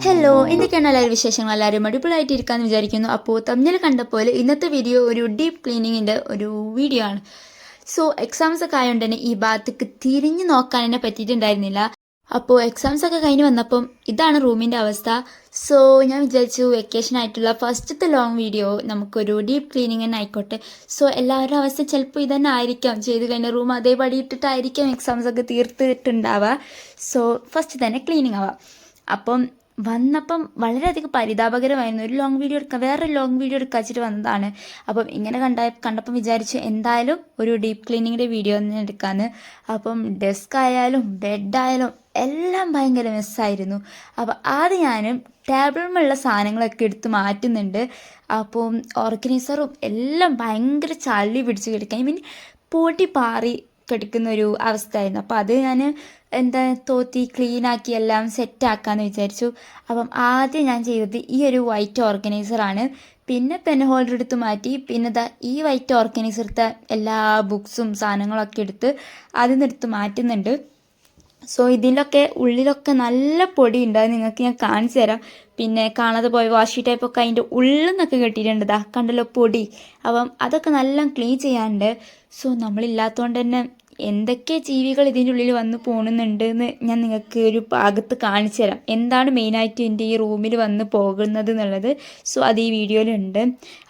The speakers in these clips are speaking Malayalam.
ഹലോ, എന്തൊക്കെയാണ് എല്ലാവരും വിശേഷങ്ങൾ? എല്ലാവരും അടിപൊളിയായിട്ടിരിക്കാമെന്ന് വിചാരിക്കുന്നു. അപ്പോൾ തമ്മിൽ കണ്ടപ്പോൾ ഇന്നത്തെ വീഡിയോ ഒരു ഡീപ്പ് ക്ലീനിങ്ങിൻ്റെ ഒരു വീഡിയോ ആണ്. സോ എക്സാംസ് ഒക്കെ ആയതുകൊണ്ട് തന്നെ ഈ ഭാഗത്തേക്ക് തിരിഞ്ഞു നോക്കാൻ എന്നെ പറ്റിയിട്ടുണ്ടായിരുന്നില്ല. അപ്പോൾ എക്സാംസ് ഒക്കെ കഴിഞ്ഞ് വന്നപ്പം ഇതാണ് റൂമിൻ്റെ അവസ്ഥ. സോ ഞാൻ വിചാരിച്ചു വെക്കേഷൻ ആയിട്ടുള്ള ഫസ്റ്റത്തെ ലോങ് വീഡിയോ നമുക്കൊരു ഡീപ്പ് ക്ലീനിങ് തന്നെ ആയിക്കോട്ടെ. സോ എല്ലാവരുടെ അവസ്ഥ ചിലപ്പോൾ ഇതന്നെ ആയിരിക്കാം, ചെയ്ത് കഴിഞ്ഞ റൂം അതേപടി ഇട്ടിട്ടായിരിക്കാം എക്സാംസ് ഒക്കെ തീർത്തിട്ടുണ്ടാവുക. സോ ഫസ്റ്റ് തന്നെ ക്ലീനിങ് ആവാം. അപ്പം വന്നപ്പം വളരെയധികം പരിതാപകരമായിരുന്നു. ഒരു ലോങ് വീഡിയോ എടുക്കാം, വേറൊരു ലോങ് വീഡിയോ എടുക്കാച്ചിട്ട് വന്നതാണ്. അപ്പം ഇങ്ങനെ കണ്ടപ്പം വിചാരിച്ചു എന്തായാലും ഒരു ഡീപ്പ് ക്ലീനിങ്ങിൻ്റെ വീഡിയോ തന്നെ എടുക്കാമെന്ന്. അപ്പം ഡെസ്ക് ആയാലും ബെഡായാലും എല്ലാം ഭയങ്കര മെസ്സായിരുന്നു. അപ്പോൾ ആദ്യം ഞാൻ ടേബിളിലുള്ള സാധനങ്ങളൊക്കെ എടുത്ത് മാറ്റുന്നുണ്ട്. അപ്പം ഓർഗനൈസറും എല്ലാം ഭയങ്കര ചളി പിടിച്ച് കിടക്കാൻ, പൊടി പാറി കിടക്കുന്ന ഒരു അവസ്ഥയായിരുന്നു. അപ്പോൾ അത് ഞാൻ തോത്തി ക്ലീനാക്കി എല്ലാം സെറ്റാക്കാമെന്ന് വിചാരിച്ചു. അപ്പം ആദ്യം ഞാൻ ചെയ്തത് ഈ ഒരു വൈറ്റ് ഓർഗനൈസറാണ്. പിന്നെ പെൻ ഹോൾഡർ എടുത്ത് മാറ്റി. പിന്നെ ഈ വൈറ്റ് ഓർഗനൈസറത്തെ എല്ലാ ബുക്സും സാധനങ്ങളൊക്കെ എടുത്ത് അതിൽ നിന്ന് എടുത്ത് മാറ്റുന്നുണ്ട്. സോ ഇതിലൊക്കെ ഉള്ളിലൊക്കെ നല്ല പൊടി ഉണ്ട്, അത് നിങ്ങൾക്ക് ഞാൻ കാണിച്ചു തരാം. പിന്നെ കാണാതെ പോയ വാഷി ടൈപ്പൊക്കെ അതിൻ്റെ ഉള്ളിൽ നിന്നൊക്കെ കെട്ടിയിട്ടുണ്ട്, കണ്ടല്ലോ പൊടി. അപ്പം അതൊക്കെ നല്ല ക്ലീൻ ചെയ്യാനുണ്ട്. സോ നമ്മളില്ലാത്തതുകൊണ്ട് തന്നെ എന്തൊക്കെ ജീവികൾ ഇതിൻ്റെ ഉള്ളിൽ വന്ന് പോകുന്നുണ്ട് എന്ന് ഞാൻ നിങ്ങൾക്ക് ഒരു ഭാഗത്ത് കാണിച്ചു തരാം. എന്താണ് മെയിനായിട്ട് എൻ്റെ ഈ റൂമിൽ വന്ന് പോകുന്നത് എന്നുള്ളത്. സോ അത് ഈ വീഡിയോയിലുണ്ട്.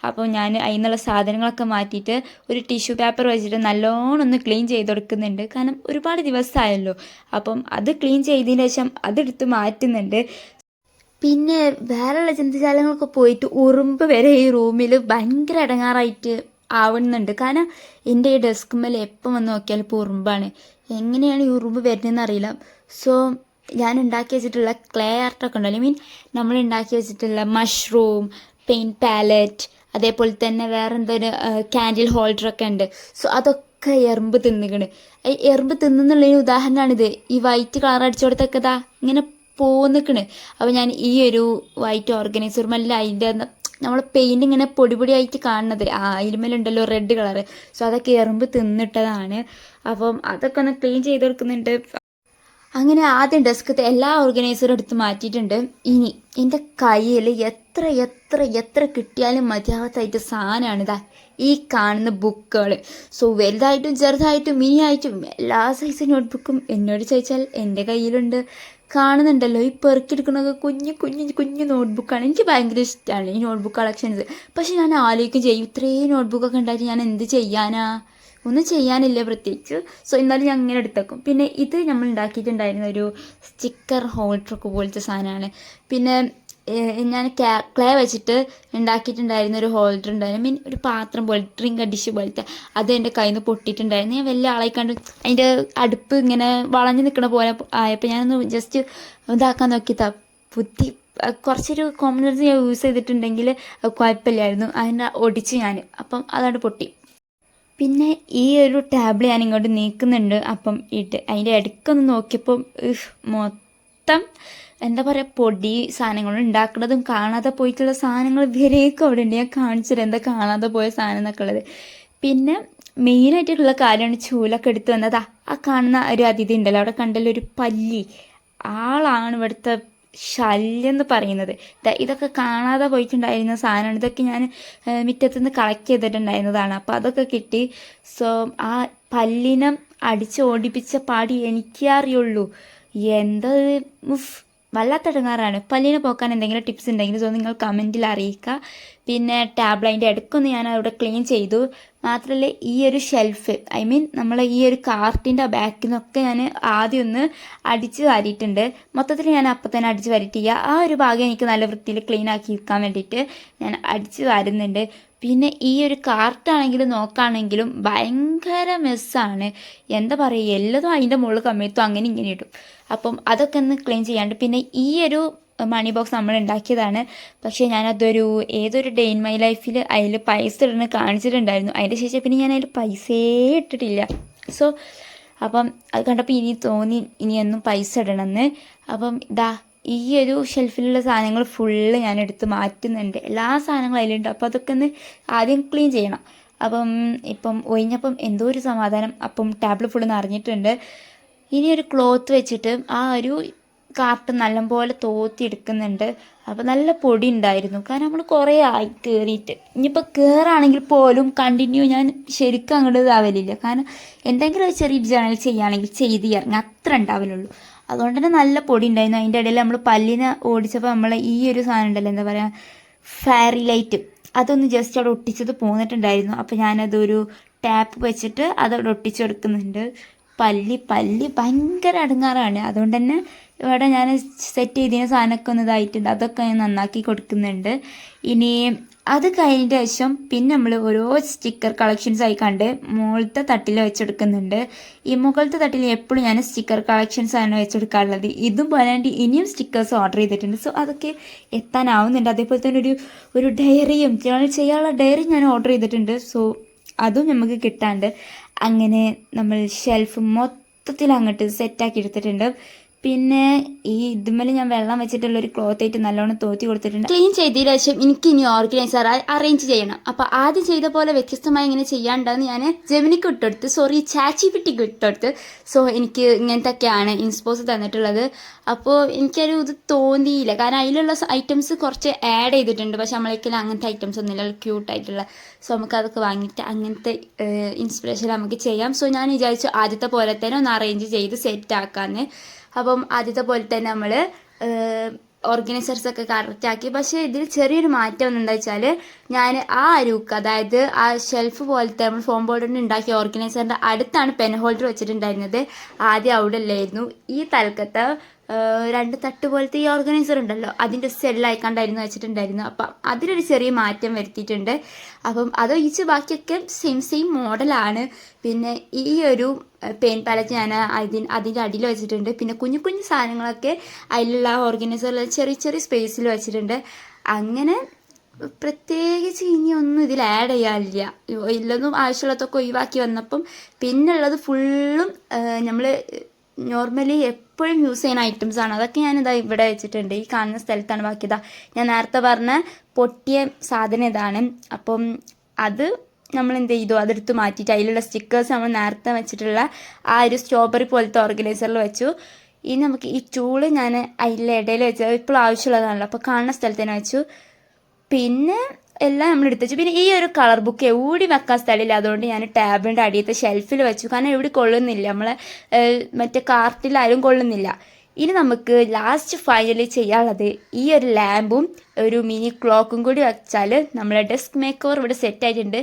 അപ്പോൾ ഞാൻ അതിൽ നിന്നുള്ള സാധനങ്ങളൊക്കെ മാറ്റിയിട്ട് ഒരു ടിഷ്യൂ പേപ്പർ വെച്ചിട്ട് നല്ലോണം ഒന്ന് ക്ലീൻ ചെയ്ത് കൊടുക്കുന്നുണ്ട്. കാരണം ഒരുപാട് ദിവസമായല്ലോ. അപ്പം അത് ക്ലീൻ ചെയ്തതിന് ശേഷം അതെടുത്ത് മാറ്റുന്നുണ്ട്. പിന്നെ വേറെയുള്ള ജന്തുജാലങ്ങളൊക്കെ പോയിട്ട് ഉറുമ്പ് വരെ ഈ റൂമിൽ ഭയങ്കര ഇടങ്ങാറായിട്ട് ആവുന്നുണ്ട്. കാരണം എൻ്റെ ഈ ഡെസ്ക് മേലെ എപ്പം വന്ന് നോക്കിയാൽ ഇപ്പോൾ ഉറുമ്പാണ്. എങ്ങനെയാണ് ഈ ഉറുമ്പ് വരുന്നതെന്ന് അറിയില്ല. സോ ഞാൻ ഉണ്ടാക്കി വെച്ചിട്ടുള്ള ക്ലേ ആർട്ടൊക്കെ ഉണ്ടല്ലോ, നമ്മൾ ഉണ്ടാക്കി വെച്ചിട്ടുള്ള മഷ്റൂം, പെയിൻറ്റ് പാലറ്റ്, അതേപോലെ തന്നെ വേറെ എന്തൊരു ക്യാൻഡിൽ ഹോൾഡറൊക്കെ ഉണ്ട്. സോ അതൊക്കെ എറുമ്പ് തിന്നുകണ്. ഈ എറുമ്പ് തിന്നുന്നുള്ളതിന് ഉദാഹരണമാണിത്. ഈ വൈറ്റ് കളർ അടിച്ചു കൊടുത്തൊക്കെ ഇങ്ങനെ പോന്നിക്കണ്. അപ്പോൾ ഞാൻ ഈ ഒരു വൈറ്റ് ഓർഗനൈസറുമല്ല അതിൻ്റെ നമ്മൾ പെയിൻറ് ഇങ്ങനെ പൊടി പൊടിയായിട്ട് കാണുന്നത് അതിലുമേലുണ്ടല്ലോ റെഡ് കളറ്. സോ അതൊക്കെ എറുമ്പ് തിന്നിട്ടതാണ്. അപ്പം അതൊക്കെ ഒന്ന് ക്ലീൻ ചെയ്ത് കൊടുക്കുന്നുണ്ട്. അങ്ങനെ ആദ്യം ഡെസ്കത്തെ എല്ലാ ഓർഗനൈസറും എടുത്ത് മാറ്റിയിട്ടുണ്ട്. ഇനി എൻ്റെ കയ്യിൽ എത്ര എത്ര എത്ര കിട്ടിയാലും മതിയാവാത്തായിട്ട് സാധനമാണിതാ ഈ കാണുന്ന ബുക്കുകൾ. സോ വലുതായിട്ടും ചെറുതായിട്ടും മിനിയായിട്ടും എല്ലാ സൈസ് നോട്ട്ബുക്കും എന്നോട് ചോദിച്ചാൽ എൻ്റെ കയ്യിലുണ്ട്. കാണുന്നുണ്ടല്ലോ ഈ പെറുക്കിയെടുക്കുന്നത് കുഞ്ഞു കുഞ്ഞു കുഞ്ഞു നോട്ട്ബുക്കാണ്. എനിക്ക് ഭയങ്കര ഇഷ്ടമാണ് ഈ നോട്ട്ബുക്ക് കളക്ഷൻസ്. പക്ഷെ ഞാൻ ആലോചിക്കും ചെയ്യും, ഇത്രയും നോട്ട്ബുക്കൊക്കെ ഉണ്ടായിട്ട് ഞാൻ എന്ത് ചെയ്യാനാ? ഒന്നും ചെയ്യാനില്ല പ്രത്യേകിച്ച്. സോ എന്നാലും ഞാൻ അങ്ങനെ എടുത്തേക്കും. പിന്നെ ഇത് നമ്മൾ ഉണ്ടാക്കിയിട്ടുണ്ടായിരുന്ന ഒരു സ്റ്റിക്കർ ഹോൾഡറൊക്കെ പോലത്തെ സാധനമാണ്. പിന്നെ ഞാൻ ക്ലേ വെച്ചിട്ട് ഉണ്ടാക്കിയിട്ടുണ്ടായിരുന്ന ഒരു ഹോൾഡർ ഉണ്ടായിരുന്നു, ഒരു പാത്രം പോലെ ഡ്രിങ്ക് ഡിഷ് പോലത്തെ. അത് എൻ്റെ കയ്യിൽ നിന്ന് പൊട്ടിയിട്ടുണ്ടായിരുന്നു. ഞാൻ വലിയ ആളായി കണ്ട് അതിൻ്റെ അടുപ്പ് ഇങ്ങനെ വളഞ്ഞു നിൽക്കണ പോലെ ആയപ്പോൾ ഞാനൊന്ന് ജസ്റ്റ് ഇതാക്കാൻ നോക്കിയതാ. ബുദ്ധി കുറച്ചൊരു കോമൺ സെൻസ് ഞാൻ യൂസ് ചെയ്തിട്ടുണ്ടെങ്കിൽ കുഴപ്പമില്ലായിരുന്നു. അതിനെ ഒടിച്ച് ഞാൻ, അപ്പം അതാണ് പൊട്ടി. പിന്നെ ഈ ഒരു ടാബിൾ ഞാൻ ഇങ്ങോട്ട് നീക്കുന്നുണ്ട്. അപ്പം അതിൻ്റെ ഇടയ്ക്കൊന്ന് നോക്കിയപ്പം മൊത്തം എന്താ പറയുക, പൊടി സാധനങ്ങൾ ഉണ്ടാക്കുന്നതും കാണാതെ പോയിട്ടുള്ള സാധനങ്ങൾ വരെയൊക്കെ അവിടെ ഉണ്ട്. ഞാൻ കാണിച്ചത് എന്താ കാണാതെ പോയ സാധനം എന്നൊക്കെ ഉള്ളത്. പിന്നെ മെയിനായിട്ടുള്ള കാര്യമാണ് ചൂലൊക്കെ എടുത്ത് വന്നതാ. ആ കാണുന്ന ഒരു അതിഥി ഉണ്ടല്ലോ അവിടെ, കണ്ടല്ലോ ഒരു പല്ലി, ആളാണ് ഇവിടുത്തെ ശല്യം എന്ന് പറയുന്നത്. ഇതൊക്കെ കാണാതെ പോയിട്ടുണ്ടായിരുന്ന സാധനമാണ്. ഇതൊക്കെ ഞാൻ മുറ്റത്തുനിന്ന് കളക്ട് ചെയ്തിട്ടുണ്ടായിരുന്നതാണ്. അപ്പോൾ അതൊക്കെ കിട്ടി. സോ ആ പല്ലിനെ അടിച്ച് ഓടിപ്പിച്ച പാടി എനിക്കേ അറിയുള്ളൂ. എന്താ വല്ലാത്ത ഇടങ്ങാറാണ്. പല്ലിനെ പോക്കാൻ എന്തെങ്കിലും ടിപ്സ് ഉണ്ടെങ്കിൽ സോ നിങ്ങൾ കമൻറ്റിൽ അറിയിക്കുക. പിന്നെ ടാബ്ലൈൻ്റെ ഇടയ്ക്കൊന്ന് ഞാൻ അവിടെ ക്ലീൻ ചെയ്തു. മാത്രമല്ല ഈ ഒരു ഷെൽഫ്, നമ്മളെ ഈ ഒരു കാർട്ടിൻ്റെ ബാക്കിൽ നിന്നൊക്കെ ഞാൻ ആദ്യം ഒന്ന് അടിച്ച് വാരിയിട്ടുണ്ട്. മൊത്തത്തിൽ ഞാൻ അപ്പം തന്നെ അടിച്ച് വാരിയിട്ടില്ല. ആ ഒരു ഭാഗം എനിക്ക് നല്ല വൃത്തിയിൽ ക്ലീൻ ആക്കി വെക്കാൻ വേണ്ടിയിട്ട് ഞാൻ അടിച്ച് വാരുന്നുണ്ട്. പിന്നെ ഈ ഒരു കാർട്ടാണെങ്കിലും നോക്കുകയാണെങ്കിലും ഭയങ്കര മെസ്സാണ്. എന്താ പറയുക, എല്ലതും അതിൻ്റെ മുകളിൽ കമ്മിയത്തും അങ്ങനെ ഇങ്ങനെ ഇടും. അപ്പം അതൊക്കെ ഒന്ന് ക്ലീൻ ചെയ്യാണ്ട്. പിന്നെ ഈ ഒരു മണി ബോക്സ് നമ്മൾ ഉണ്ടാക്കിയതാണ്. പക്ഷേ ഞാനതൊരു ഏതൊരു ഡേ ഇൻ മൈ ലൈഫിൽ അതിൽ പൈസ ഇടുന്ന കാണിച്ചിട്ടുണ്ടായിരുന്നു. അതിൻ്റെ ശേഷം പിന്നെ ഞാൻ അതിൽ പൈസയേ ഇട്ടിട്ടില്ല. സോ അപ്പം അത് കണ്ടപ്പോൾ ഇനി തോന്നി ഇനിയൊന്നും പൈസ ഇടണമെന്ന്. അപ്പം ഈ ഒരു ഷെൽഫിലുള്ള സാധനങ്ങൾ ഫുള്ള് ഞാൻ എടുത്ത് മാറ്റുന്നുണ്ട്. എല്ലാ സാധനങ്ങളും അതിലുണ്ട്. അപ്പോൾ അതൊക്കെ ഒന്ന് ആദ്യം ക്ലീൻ ചെയ്യണം. ഇപ്പം ഒഴിഞ്ഞപ്പം എന്തോ ഒരു സമാധാനം. അപ്പം ടാബിൾ ഫുള്ള് നിറഞ്ഞിട്ടുണ്ട്. ഇനി ഒരു ക്ലോത്ത് വെച്ചിട്ട് ആ ഒരു കാർട്ട് നല്ലപോലെ തോത്തിയെടുക്കുന്നുണ്ട്. അപ്പോൾ നല്ല പൊടി ഉണ്ടായിരുന്നു, കാരണം നമ്മൾ കുറേ ആയി കയറിയിട്ട്. ഇനിയിപ്പോൾ കയറാണെങ്കിൽ പോലും കണ്ടിന്യൂ ഞാൻ ശരിക്കും അങ്ങോട്ട് ഇതാവലില്ല, കാരണം എന്തെങ്കിലും ഒരു ചെറിയ ജേണൽ ചെയ്യുകയാണെങ്കിൽ ചെയ്ത് ഇറങ്ങി അത്ര ഉണ്ടാവലുള്ളൂ. അതുകൊണ്ട് തന്നെ നല്ല പൊടി ഉണ്ടായിരുന്നു. അതിൻ്റെ ഇടയിൽ നമ്മൾ പല്ലിനെ ഓടിച്ചപ്പോൾ നമ്മൾ ഈ ഒരു സാധനം ഉണ്ടല്ലോ, എന്താ പറയുക, ഫെയറി ലൈറ്റ്, അതൊന്ന് ജസ്റ്റ് അവിടെ ഒട്ടിച്ചത് പോന്നിട്ടുണ്ടായിരുന്നു. അപ്പോൾ ഞാനതൊരു ടാപ്പ് വെച്ചിട്ട് അതവിടെ ഒട്ടിച്ചെടുക്കുന്നുണ്ട്. പല്ലി ഭയങ്കര അടുങ്ങാറാണ്. അതുകൊണ്ട് തന്നെ ഇവിടെ ഞാൻ സെറ്റ് ചെയ്തതിന് സാധനമൊക്കെ ഒന്ന് ഇതായിട്ടുണ്ട്, അതൊക്കെ ഞാൻ നന്നാക്കി കൊടുക്കുന്നുണ്ട്. ഇനി അത് കഴിഞ്ഞ ശേഷം പിന്നെ നമ്മൾ ഓരോ സ്റ്റിക്കർ കളക്ഷൻസ് ആയി കണ്ട് മുകളിലത്തെ തട്ടിൽ വെച്ചെടുക്കുന്നുണ്ട്. ഈ മുകളിലത്തെ തട്ടിൽ എപ്പോഴും ഞാൻ സ്റ്റിക്കർ കളക്ഷൻസ് ആണ് വെച്ചെടുക്കാറുള്ളത്. ഇതും പോലാണ്ട് ഇനിയും സ്റ്റിക്കേഴ്സ് ഓർഡർ ചെയ്തിട്ടുണ്ട്. സോ അതൊക്കെ എത്താനാവുന്നുണ്ട്. അതേപോലെ തന്നെ ഒരു ഡയറിയും ചെയ്യാനുള്ള ഡയറി ഞാൻ ഓർഡർ ചെയ്തിട്ടുണ്ട്. സോ അതും നമുക്ക് കിട്ടാണ്ട് അങ്ങനെ നമ്മൾ ഷെൽഫ് മൊത്തത്തിൽ അങ്ങോട്ട് സെറ്റാക്കി എടുത്തിട്ടുണ്ട്. പിന്നെ ഈ ഇതുമ്മേൽ ഞാൻ വെള്ളം വെച്ചിട്ടുള്ളൊരു ക്ലോത്ത് ആയിട്ട് നല്ലോണം തോത്തി കൊടുത്തിട്ടുണ്ട്. ക്ലീൻ ചെയ്തതിന് ശേഷം എനിക്ക് ഇനി ഓർഗനൈസർ അറേഞ്ച് ചെയ്യണം. അപ്പോൾ ആദ്യം ചെയ്ത പോലെ വ്യത്യസ്തമായി ഇങ്ങനെ ചെയ്യാണ്ടെന്ന് ഞാൻ ജെമിനിക്ക് ഇട്ടെടുത്ത്, ചാച്ചിപിട്ടിക്ക് ഇട്ടെടുത്ത്. സോ എനിക്ക് ഇങ്ങനത്തെയൊക്കെയാണ് ഇൻസ്പോസ് തന്നിട്ടുള്ളത്. അപ്പോൾ എനിക്കൊരു ഇത് തോന്നിയില്ല, കാരണം അതിലുള്ള ഐറ്റംസ് കുറച്ച് ആഡ് ചെയ്തിട്ടുണ്ട്. പക്ഷെ നമ്മളേക്കല്ല അങ്ങനത്തെ ഐറ്റംസ് ഒന്നുമില്ല, ക്യൂട്ടായിട്ടുള്ള. സോ നമുക്ക് അതൊക്കെ വാങ്ങിയിട്ട് അങ്ങനത്തെ ഇൻസ്പിറേഷൻ നമുക്ക് ചെയ്യാം. സോ ഞാൻ വിചാരിച്ചു ആദ്യത്തെ പോലെ തന്നെ ഒന്ന് അറേഞ്ച് ചെയ്ത് സെറ്റ് ആക്കാമെന്ന്. അപ്പം ആദ്യത്തെ പോലെ തന്നെ നമ്മൾ ഓർഗനൈസേഴ്സൊക്കെ കറക്റ്റാക്കി. പക്ഷേ ഇതിൽ ചെറിയൊരു മാറ്റം എന്താ വെച്ചാൽ, ഞാൻ ആ അരൂക്ക്, അതായത് ആ ഷെൽഫ് പോലത്തെ നമ്മൾ ഫോം ബോർഡ് കൊണ്ട് ഉണ്ടാക്കിയ ഓർഗനൈസറിൻ്റെ അടുത്താണ് പെൻ ഹോൾഡർ വെച്ചിട്ടുണ്ടായിരുന്നത്. ആദ്യം അവിടെ അല്ലായിരുന്നു. ഈ തലക്കത്തെ 2 തട്ട് പോലത്തെ ഈ ഓർഗനൈസർ ഉണ്ടല്ലോ, അതിൻ്റെ സെല്ലായിക്കാണ്ടായിരുന്നു വെച്ചിട്ടുണ്ടായിരുന്നു. അപ്പം അതിലൊരു ചെറിയ മാറ്റം വരുത്തിയിട്ടുണ്ട്. അപ്പം അതൊഴിച്ച് ബാക്കിയൊക്കെ സെയിം മോഡലാണ്. പിന്നെ ഈ ഒരു പെയിൻ പാലറ്റ് ഞാൻ അതിൻ്റെ അടിയിൽ വെച്ചിട്ടുണ്ട്. പിന്നെ കുഞ്ഞു സാധനങ്ങളൊക്കെ അതിലുള്ള ഓർഗനൈസറിൽ ചെറിയ സ്പേസിൽ വെച്ചിട്ടുണ്ട്. അങ്ങനെ പ്രത്യേകിച്ച് ഇനിയൊന്നും ഇതിൽ ആഡ് ചെയ്യാനില്ല. ഇല്ലൊന്നും ആവശ്യമുള്ളതൊക്കെ ഒഴിവാക്കി വന്നപ്പം പിന്നുള്ളത് ഫുള്ളും നമ്മൾ നോർമലി എപ്പോഴും യൂസ് ചെയ്യുന്ന ഐറ്റംസാണ്. അതൊക്കെ ഞാനിതാ ഇവിടെ വെച്ചിട്ടുണ്ട്. ഈ കാണുന്ന സ്ഥലത്താണ്. ബാക്കിയതാ ഞാൻ നേരത്തെ പറഞ്ഞ പൊട്ടിയ സാധനം ഇതാണ്. അപ്പം അത് നമ്മൾ എന്ത് ചെയ്തു, അതെടുത്ത് മാറ്റിയിട്ട് അതിലുള്ള സ്റ്റിക്കേഴ്സ് നമ്മൾ നേരത്തെ വെച്ചിട്ടുള്ള ആ ഒരു സ്ട്രോബെറി പോലത്തെ ഓർഗനൈസറിൽ വെച്ചു. ഇനി നമുക്ക് ഈ ടൂള് ഞാൻ അതിലെ ഇടയിൽ വെച്ചത് ഇപ്പോൾ ആവശ്യമുള്ളതാണല്ലോ, അപ്പോൾ കാണുന്ന സ്ഥലത്ത് തന്നെ വെച്ചു. പിന്നെ എല്ലാം നമ്മൾ എടുത്ത് വെച്ചു. പിന്നെ ഈ ഒരു കളർ ബുക്ക് എവിടെ വെക്കാൻ സ്ഥലമില്ല, അതുകൊണ്ട് ഞാൻ ടാബിൻ്റെ അടിയത്തെ ഷെൽഫിൽ വെച്ചു, കാരണം എവിടെ കൊള്ളുന്നില്ല, നമ്മളെ മറ്റേ കാർട്ടിലാരും കൊള്ളുന്നില്ല. ഇനി നമുക്ക് ലാസ്റ്റ് ഫൈനലി ചെയ്യാനുള്ളത് ഈ ഒരു ലാമ്പും ഒരു മിനി ക്ലോക്കും കൂടി വെച്ചാൽ നമ്മളെ ഡെസ്ക് മേക്ക് ഓവർ ഇവിടെ സെറ്റായിട്ടുണ്ട്.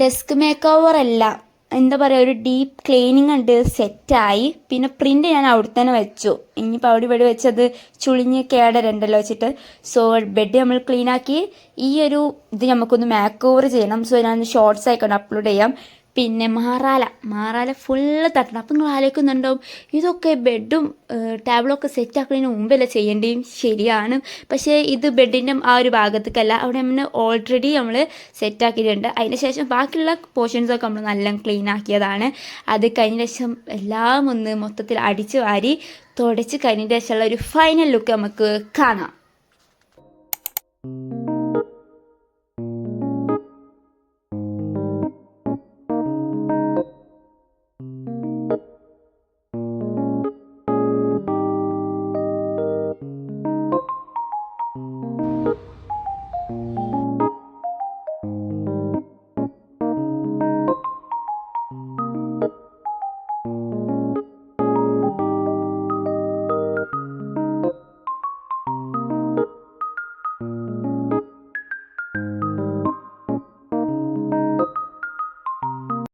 ഡെസ്ക് മേക്ക് ഓവർ അല്ല, എന്താ പറയുക, ഒരു ഡീപ്പ് ക്ലീനിങ് ഉണ്ട്, സെറ്റായി. പിന്നെ പ്രിൻ്റ് ഞാൻ അവിടെ തന്നെ വെച്ചു. ഇനിയിപ്പോൾ അവിടെ വെച്ചത് ചുളിഞ്ഞ് കേടരണ്ടല്ലോ വെച്ചിട്ട്. സോ ബെഡ് നമ്മൾ ക്ലീനാക്കി. ഈ ഒരു ഇത് നമുക്കൊന്ന് മേക്ക് ഓവർ ചെയ്യണം. സോ ഞാൻ ഷോർട്സ് ആയിക്കൊണ്ട് അപ്ലോഡ് ചെയ്യാം. പിന്നെ മാറാല ഫുള്ള് തട്ടണം. അപ്പം നിങ്ങൾ ആലോചിക്കുന്നുണ്ടാവും, ഇതൊക്കെ ബെഡും ടേബിളൊക്കെ സെറ്റ് ആക്കുന്നതിന് മുമ്പല്ലേ ചെയ്യേണ്ടിയും. ശരിയാണ്, പക്ഷേ ഇത് ബെഡിൻ്റെ ആ ഒരു ഭാഗത്തേക്കല്ല, അവിടെ നമ്മൾ ഓൾറെഡി നമ്മൾ സെറ്റാക്കിയിട്ടുണ്ട്. അതിന് ശേഷം ബാക്കിയുള്ള പോർഷൻസൊക്കെ നമ്മൾ നല്ല ക്ലീൻ ആക്കിയതാണ്. അത് കഴിഞ്ഞ ശേഷം എല്ലാം ഒന്ന് മൊത്തത്തിൽ അടിച്ച് വാരി തുടച്ച് കഴിഞ്ഞ ശേഷമുള്ള ഒരു ഫൈനൽ ലുക്ക് നമുക്ക് കാണാം.